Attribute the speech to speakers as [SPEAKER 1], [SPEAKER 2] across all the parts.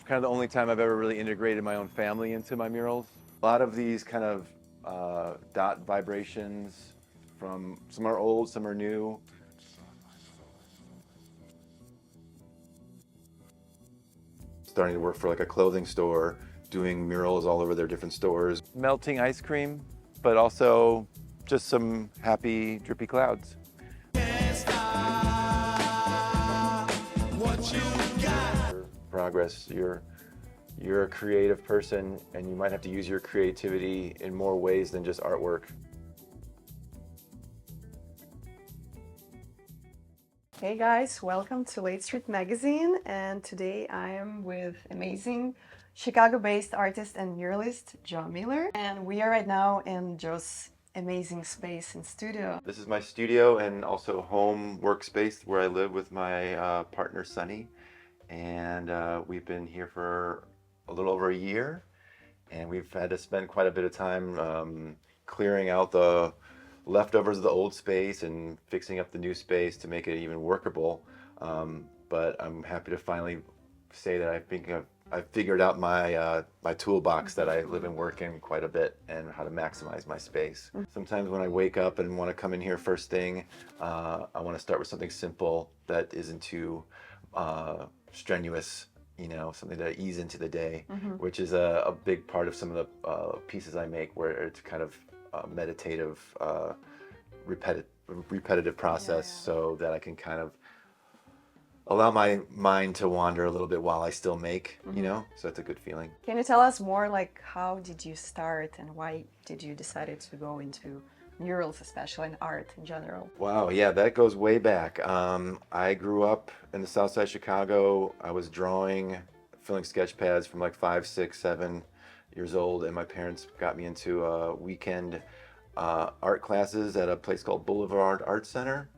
[SPEAKER 1] kind of the only time I've ever really integrated my own family into my murals. A lot of these kind of dot vibrations from, some are old, some are new. Starting to work for like a clothing store, doing murals all over their different stores. Melting ice cream, but also just some happy, drippy clouds. Progress, you're a creative person and you might have to use your creativity in more ways than just artwork.
[SPEAKER 2] Hey guys, welcome to l8street magazine, and today I am with amazing Chicago-based artist and muralist Joe Miller, and we are right now in Joe's amazing space and studio.
[SPEAKER 1] This is my studio and also home workspace where I live with my partner Sunny, and we've been here for a little over a year, and we've had to spend quite a bit of time clearing out the leftovers of the old space and fixing up the new space to make it even workable. But I'm happy to finally say that I think I've figured out my my toolbox that I live and work in quite a bit, and how to maximize my space. Sometimes when I wake up and want to come in here first thing, I want to start with something simple that isn't too strenuous, you know, something to ease into the day, which is a big part of some of the pieces I make, where it's kind of meditative, repetitive process, so that I can kind of allow my mind to wander a little bit while I still make, you know, so that's a good feeling.
[SPEAKER 2] Can you tell us more, like, how did you start and why did you decide to go into murals, especially in art in general?
[SPEAKER 1] Wow, yeah, that goes way back. I grew up in the South Side Chicago. I was drawing, filling sketch pads from like 5, 6, 7 years old, and my parents got me into weekend art classes at a place called Boulevard Art Center.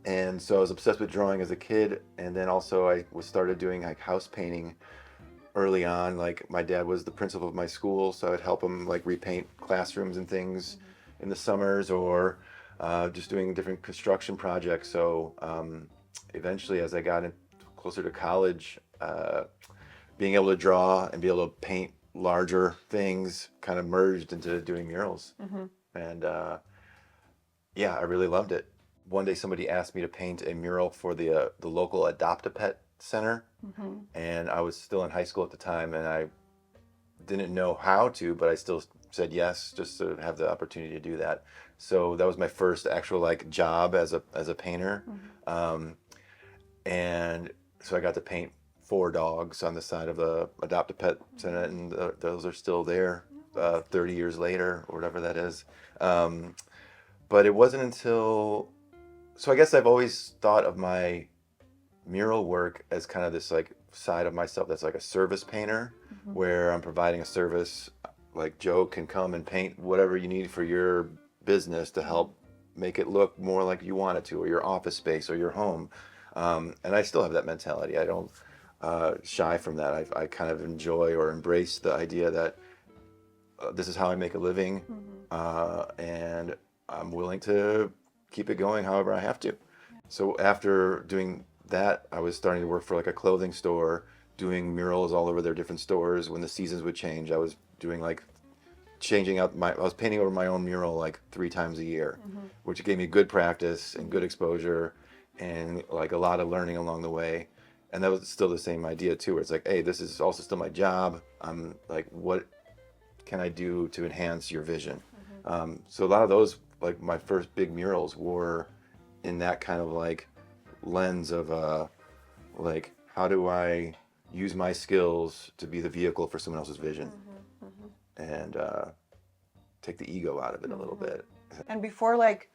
[SPEAKER 1] And so I was obsessed with drawing as a kid, and then also I started doing like house painting early on. Like, my dad was the principal of my school, so I'd help him like repaint classrooms and things in the summers, or just doing different construction projects. So eventually, as I got closer to college, being able to draw and be able to paint larger things kind of merged into doing murals. And yeah, I really loved it. One day somebody asked me to paint a mural for the local Adopt-A-Pet center, and I was still in high school at the time, and I didn't know how to, but I still said yes, just to have the opportunity to do that. So that was my first actual like job as a painter. And so I got to paint 4 dogs on the side of the Adopt-A-Pet center, and those are still there 30 years later, or whatever that is. But it wasn't until, so I guess I've always thought of my mural work as kind of this like side of myself that's like a service painter, where I'm providing a service. Like, Joe can come and paint whatever you need for your business to help make it look more like you want it to, or your office space, or your home. And I still have that mentality. I don't shy from that. I kind of enjoy or embrace the idea that this is how I make a living, and I'm willing to keep it going however I have to. So after doing that, I was starting to work for like a clothing store, doing murals all over their different stores. When the seasons would change, I was doing like I was painting over my own mural like 3 times a year, which gave me good practice and good exposure, and like a lot of learning along the way. And that was still the same idea too, where it's like, hey, this is also still my job. I'm like, what can I do to enhance your vision? So a lot of those, like my first big murals, were in that kind of like lens of like, how do I use my skills to be the vehicle for someone else's vision, and take the ego out of it a little bit.
[SPEAKER 2] And before like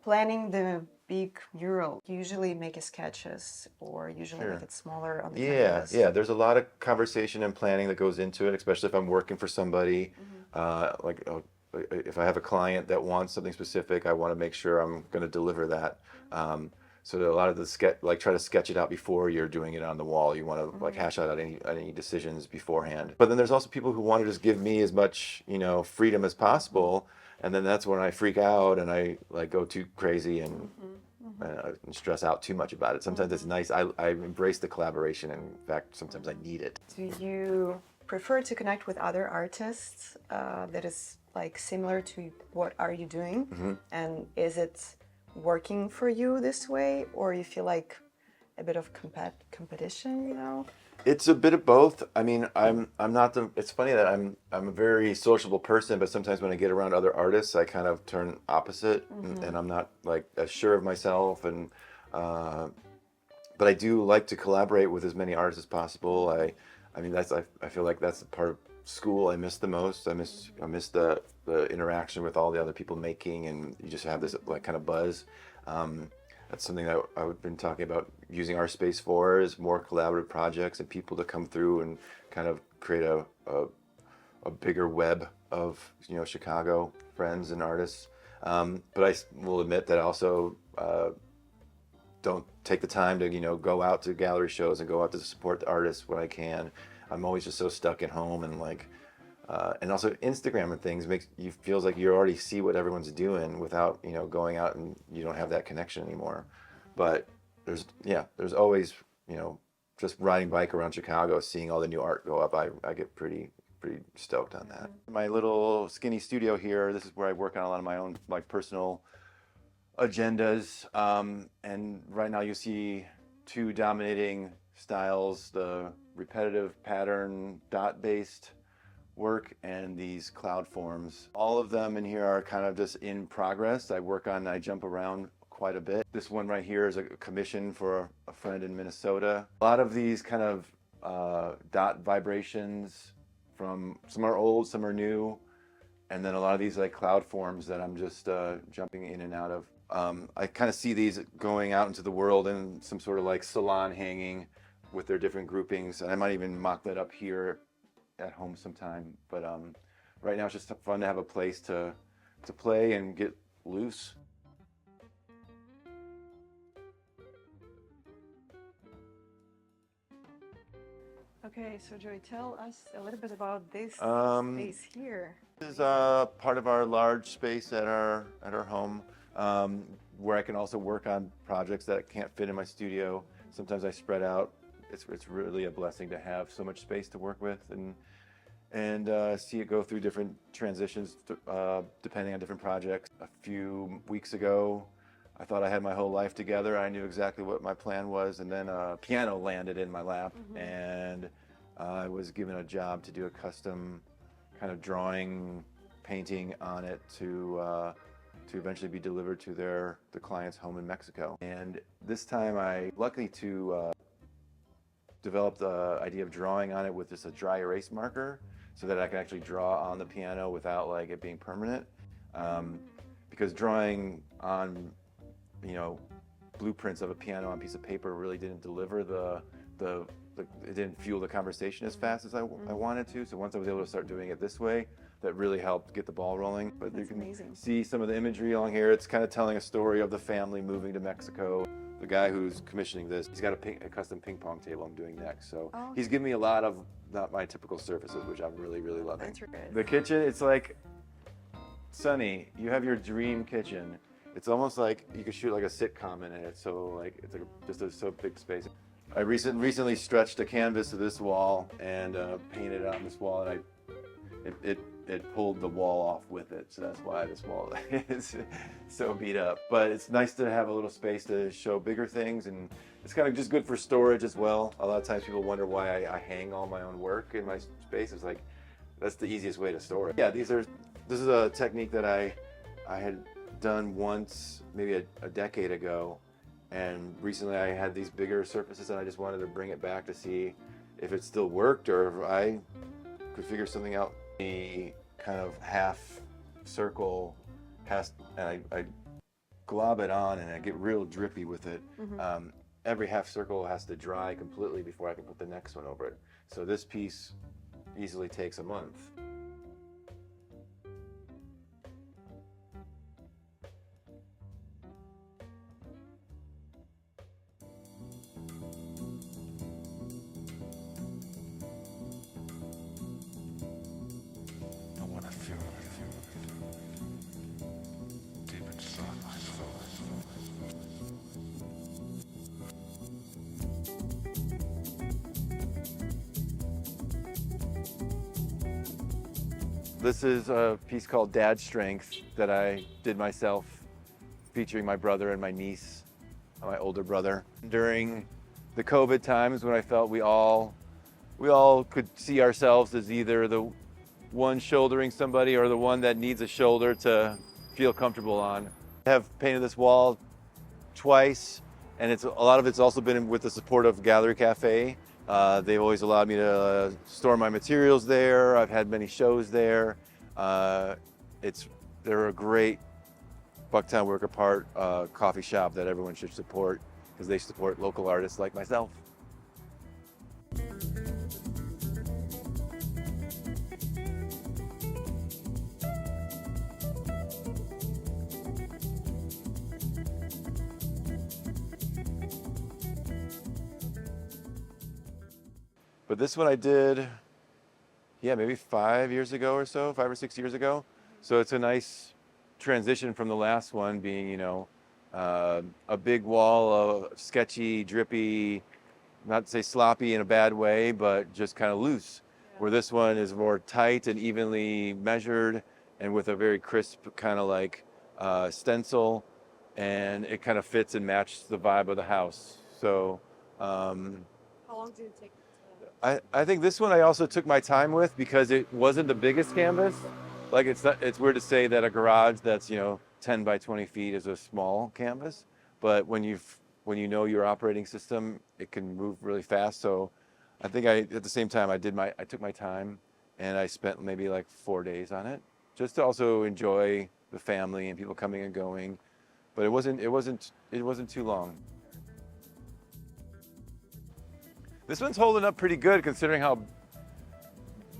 [SPEAKER 2] planning the big mural, you usually make sketches, or usually make it smaller on the canvas?
[SPEAKER 1] Yeah, there's a lot of conversation and planning that goes into it, especially if I'm working for somebody. Like, if I have a client that wants something specific, I want to make sure I'm going to deliver that. So that a lot of the try to sketch it out before you're doing it on the wall. You want to like hash out any decisions beforehand. But then there's also people who want to just give me as much, you know, freedom as possible, and then that's when I freak out and I like go too crazy and and stress out too much about it. Sometimes it's nice. I embrace the collaboration, and in fact, sometimes I need it.
[SPEAKER 2] Do you prefer to connect with other artists that is like similar to what are you doing? And is it working for you this way, or you feel like a bit of competition, you know?
[SPEAKER 1] It's a bit of both. I mean, I'm not the. It's funny that I'm a very sociable person, but sometimes when I get around other artists, I kind of turn opposite, and I'm not like as sure of myself. And but I do like to collaborate with as many artists as possible. I mean, I feel like that's the part of school I miss the most. I miss the interaction with all the other people making, and you just have this like kind of buzz. That's something that I've been talking about using our space for, is more collaborative projects and people to come through and kind of create a bigger web of, you know, Chicago friends and artists. But I will admit that I also don't take the time to, you know, go out to gallery shows and go out to support the artists when I can. I'm always just so stuck at home, and like and also Instagram and things makes you feels like you already see what everyone's doing without, you know, going out, and you don't have that connection anymore. But there's always, you know, just riding bike around Chicago, seeing all the new art go up. I get pretty stoked on that. My little skinny studio here, this is where I work on a lot of my own like personal agendas. And right now you see two dominating styles: the repetitive pattern dot-based work and these cloud forms. All of them in here are kind of just in progress. I jump around quite a bit. This one right here is a commission for a friend in Minnesota. A lot of these kind of dot vibrations, from some are old, some are new, and then a lot of these like cloud forms that I'm just jumping in and out of. I kind of see these going out into the world in some sort of like salon hanging with their different groupings, and I might even mock that up here at home sometime. But right now it's just fun to have a place to play and get loose.
[SPEAKER 2] Okay, so Joey, tell us a little bit about this space here.
[SPEAKER 1] This is part of our large space at our home, where I can also work on projects that can't fit in my studio. Sometimes I spread out. It's really a blessing to have so much space to work with, and see it go through different transitions depending on different projects. A few weeks ago, I thought I had my whole life together. I knew exactly what my plan was, and then a piano landed in my lap, and I was given a job to do a custom kind of drawing, painting on it to eventually be delivered to the client's home in Mexico. And this time I luckily developed the idea of drawing on it with just a dry erase marker, so that I can actually draw on the piano without like it being permanent. Because drawing on, you know, blueprints of a piano on a piece of paper really didn't deliver it didn't fuel the conversation as fast as I wanted to. So once I was able to start doing it this way, that really helped get the ball rolling. But
[SPEAKER 2] That's
[SPEAKER 1] you can
[SPEAKER 2] amazing.
[SPEAKER 1] see some of the imagery along here. It's kind of telling a story of the family moving to Mexico. The guy who's commissioning this, he's got a custom ping pong table I'm doing next. So he's giving me a lot of not my typical surfaces, which I'm really loving.
[SPEAKER 2] That's good.
[SPEAKER 1] The kitchen, it's like, Sonny, you have your dream kitchen. It's almost like you could shoot like a sitcom in it. It's so like, it's like just a so big space. I recently stretched a canvas to this wall and painted it on this wall, and it pulled the wall off with it. So that's why this wall is so beat up. But it's nice to have a little space to show bigger things, and it's kind of just good for storage as well. A lot of times people wonder why I hang all my own work in my space. It's like, that's the easiest way to store it. Yeah, this is a technique that I had done once, maybe a decade ago. And recently I had these bigger surfaces, and I just wanted to bring it back to see if it still worked or if I could figure something out. The kind of half circle and I glob it on, and I get real drippy with it. Every half circle has to dry completely before I can put the next one over it. So this piece easily takes a month. This is a piece called Dad Strength that I did myself, featuring my brother and my niece, my older brother. During the COVID times when I felt we all could see ourselves as either the one shouldering somebody or the one that needs a shoulder to feel comfortable on. I have painted this wall twice, and a lot of it's also been with the support of Gallery Cafe. They've always allowed me to store my materials there. I've had many shows there. They're a great Bucktown Work Apart coffee shop that everyone should support because they support local artists like myself. But this one I did, yeah, maybe 5 years ago or so, 5 or 6 years ago. So it's a nice transition from the last one being, a big wall of sketchy, drippy, not to say sloppy in a bad way, but just kind of loose. Yeah. Where this one is more tight and evenly measured and with a very crisp kind of like stencil, and it kind of fits and matches the vibe of the house. So,
[SPEAKER 2] how long did it take?
[SPEAKER 1] I think this one I also took my time with because it wasn't the biggest canvas. Like it's weird to say that a garage that's 10 by 20 feet is a small canvas, but when you know your operating system, it can move really fast. So I think at the same time I took my time, and I spent maybe like 4 days on it just to also enjoy the family and people coming and going. But it wasn't too long. This one's holding up pretty good considering how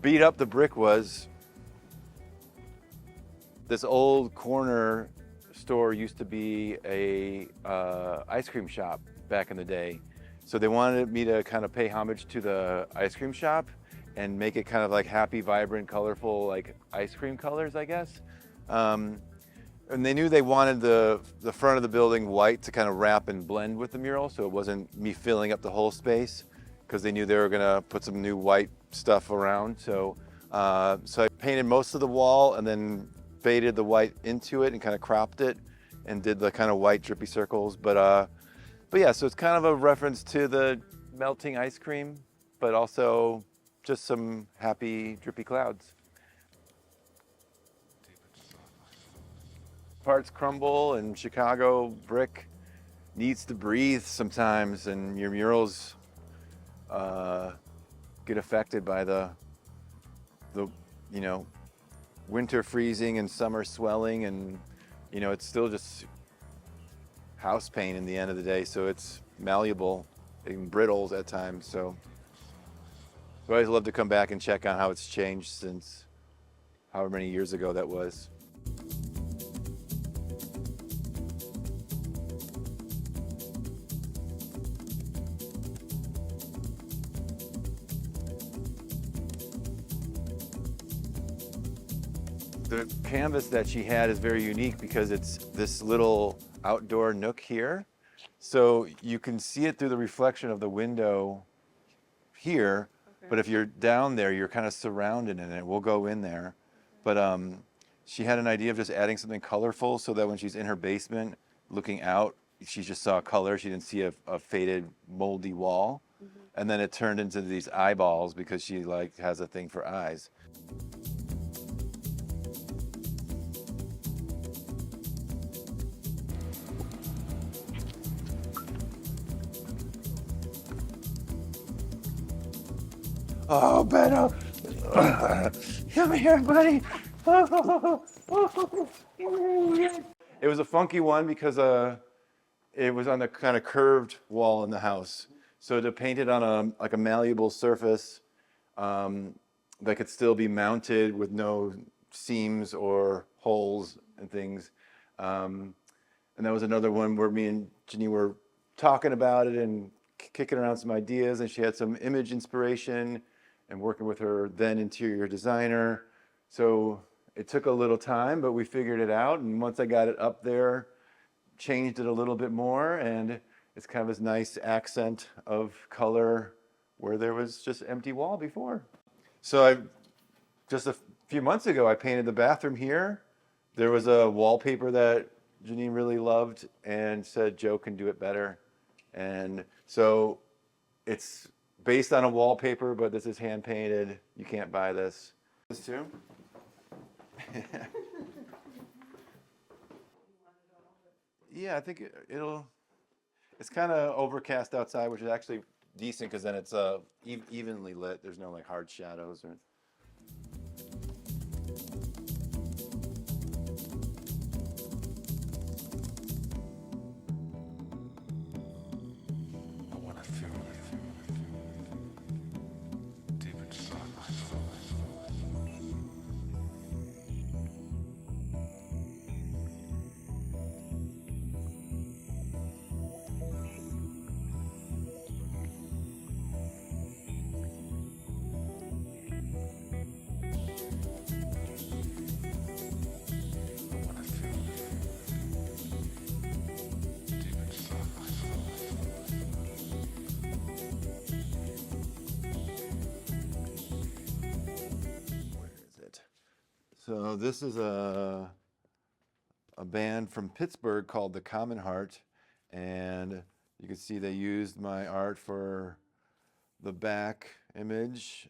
[SPEAKER 1] beat up the brick was. This old corner store used to be a ice cream shop back in the day. So they wanted me to kind of pay homage to the ice cream shop and make it kind of like happy, vibrant, colorful, like ice cream colors, I guess. And they knew they wanted the front of the building white to kind of wrap and blend with the mural, so it wasn't me filling up the whole space, because they knew they were gonna put some new white stuff around. So I painted most of the wall and then faded the white into it and kind of cropped it and did the kind of white drippy circles. But yeah, so it's kind of a reference to the melting ice cream, but also just some happy drippy clouds. Parts crumble, and Chicago brick needs to breathe sometimes, and your murals get affected by the winter freezing and summer swelling, and it's still just house paint in the end of the day, so it's malleable and brittle at times. So I always love to come back and check on how it's changed since however many years ago that was. The canvas that she had is very unique because it's this little outdoor nook here. So you can see it through the reflection of the window here, okay. But if you're down there, you're kind of surrounded in it. We'll go in there. Okay. But she had an idea of just adding something colorful so that when she's in her basement looking out, she just saw color. She didn't see a faded, moldy wall. Mm-hmm. And then it turned into these eyeballs because she has a thing for eyes. Oh, Benno! Come here, buddy! It was a funky one because it was on the kind of curved wall in the house. So to paint it on a malleable surface that could still be mounted with no seams or holes and things. And that was another one where me and Ginny were talking about it and kicking around some ideas, and she had some image inspiration and working with her then interior designer. So it took a little time, but we figured it out. And once I got it up there, changed it a little bit more, and it's kind of this nice accent of color where there was just empty wall before. So just a few months ago, I painted the bathroom here. There was a wallpaper that Janine really loved and said Joe can do it better. And so it's based on a wallpaper, but this is hand painted. You can't buy this. This too? Yeah, I think it's kind of overcast outside, which is actually decent because then it's evenly lit. There's no like hard shadows or. So this is a band from Pittsburgh called the Common Heart, and you can see they used my art for the back image,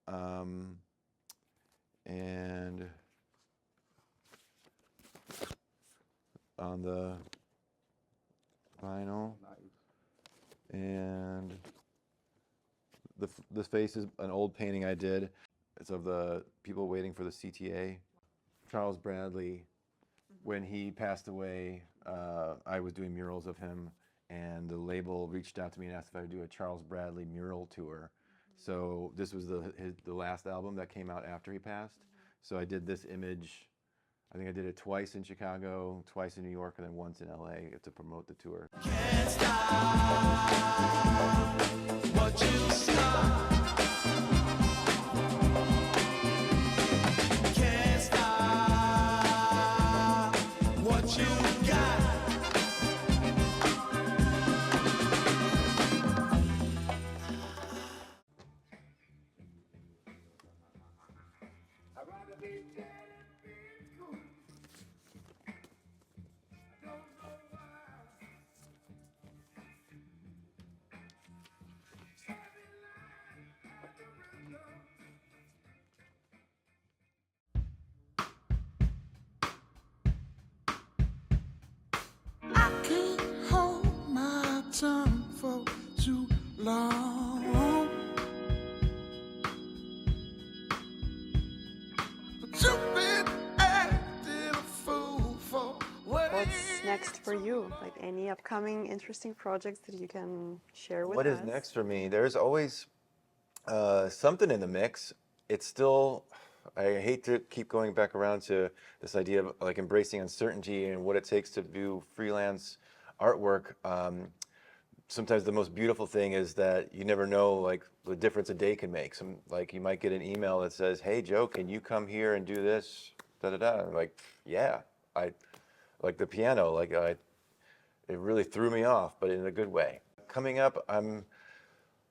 [SPEAKER 1] and on the vinyl, and the face is an old painting I did. It's of the people waiting for the CTA. Charles Bradley, when he passed away, I was doing murals of him, and the label reached out to me and asked if I would do a Charles Bradley mural tour. So this was the last album that came out after he passed. So I did this image. I think I did it twice in Chicago, twice in New York, and then once in LA to promote the tour. Can't stop what you start. For too long, but you've been acting a fool for way.
[SPEAKER 2] What's next for you? Like any upcoming interesting projects that you can share with us?
[SPEAKER 1] What is next for me? There's always something in the mix. It's still, I hate to keep going back around to this idea of like embracing uncertainty and what it takes to do freelance artwork. Sometimes the most beautiful thing is that you never know like the difference a day can make. Like you might get an email that says, "Hey Joe, can you come here and do this?" Da da da. I'm like, yeah, I like the piano. Like it really threw me off, but in a good way. Coming up, I'm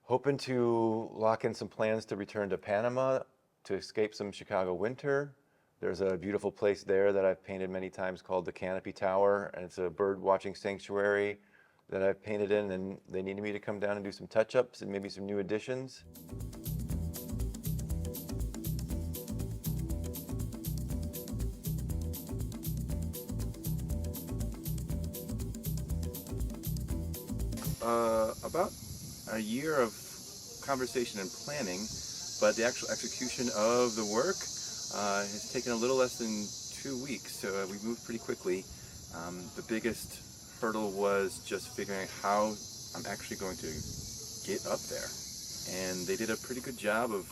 [SPEAKER 1] hoping to lock in some plans to return to Panama to escape some Chicago winter. There's a beautiful place there that I've painted many times called the Canopy Tower, and it's a bird watching sanctuary that I've painted in, and they needed me to come down and do some touch-ups and maybe some new additions. About a year of conversation and planning, but the actual execution of the work has taken a little less than 2 weeks, so we moved pretty quickly. The biggest hurdle was just figuring out how I'm actually going to get up there. And they did a pretty good job of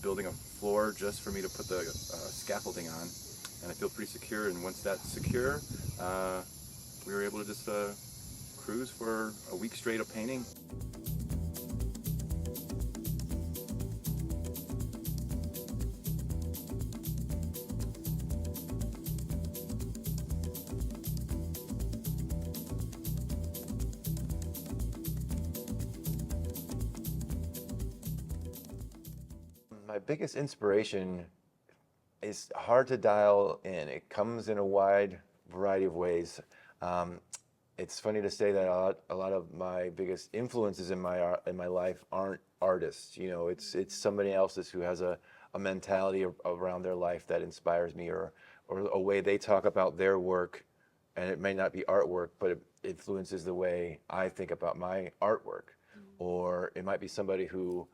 [SPEAKER 1] building a floor just for me to put the scaffolding on. And I feel pretty secure, and once that's secure, we were able to just cruise for a week straight of painting. My biggest inspiration it's hard to dial in. It comes in a wide variety of ways. It's funny to say that a lot of my biggest influences in my life aren't artists. You know, it's somebody else's who has a mentality around their life that inspires me, or a way they talk about their work, and it may not be artwork, but it influences the way I think about my artwork. Or it might be somebody who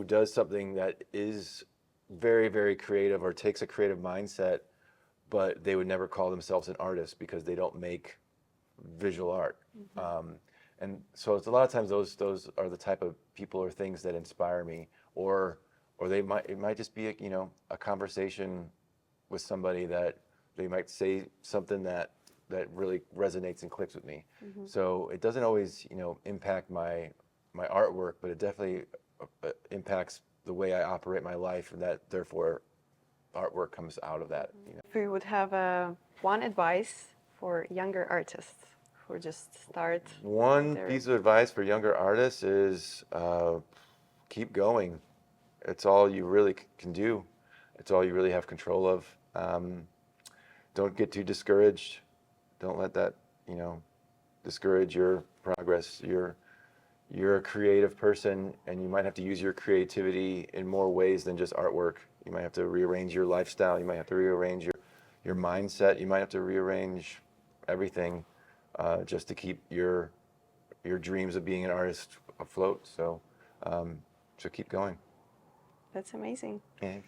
[SPEAKER 1] does something that is very, very creative or takes a creative mindset, but they would never call themselves an artist because they don't make visual art. And so it's a lot of times those are the type of people or things that inspire me, or it might just be a conversation with somebody that they might say something that really resonates and clicks with me. So it doesn't always impact my artwork, but it definitely impacts the way I operate my life, and that therefore artwork comes out of that.
[SPEAKER 2] If we would have one advice for younger artists who just start.
[SPEAKER 1] One
[SPEAKER 2] their-
[SPEAKER 1] piece of advice for younger artists is keep going. It's all you really can do. It's all you really have control of. Don't get too discouraged. Don't let that discourage your progress. You're a creative person, and you might have to use your creativity in more ways than just artwork. You might have to rearrange your lifestyle. You might have to rearrange your mindset. You might have to rearrange everything just to keep your dreams of being an artist afloat. So keep going.
[SPEAKER 2] That's amazing.
[SPEAKER 1] Yeah.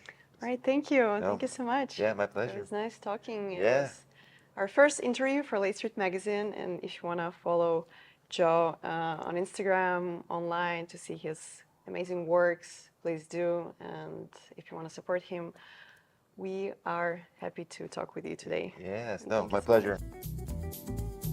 [SPEAKER 2] All right, thank you.
[SPEAKER 1] No.
[SPEAKER 2] Thank you so much.
[SPEAKER 1] Yeah, my
[SPEAKER 2] It
[SPEAKER 1] pleasure.
[SPEAKER 2] was nice talking. It
[SPEAKER 1] Yeah.
[SPEAKER 2] was our first interview for l8street magazine, and if you want to follow Joe on Instagram, online, to see his amazing works, please do. And if you want to support him, we are happy to talk with you today.
[SPEAKER 1] Yes,
[SPEAKER 2] And
[SPEAKER 1] no,
[SPEAKER 2] thank you
[SPEAKER 1] my
[SPEAKER 2] so
[SPEAKER 1] pleasure.
[SPEAKER 2] much.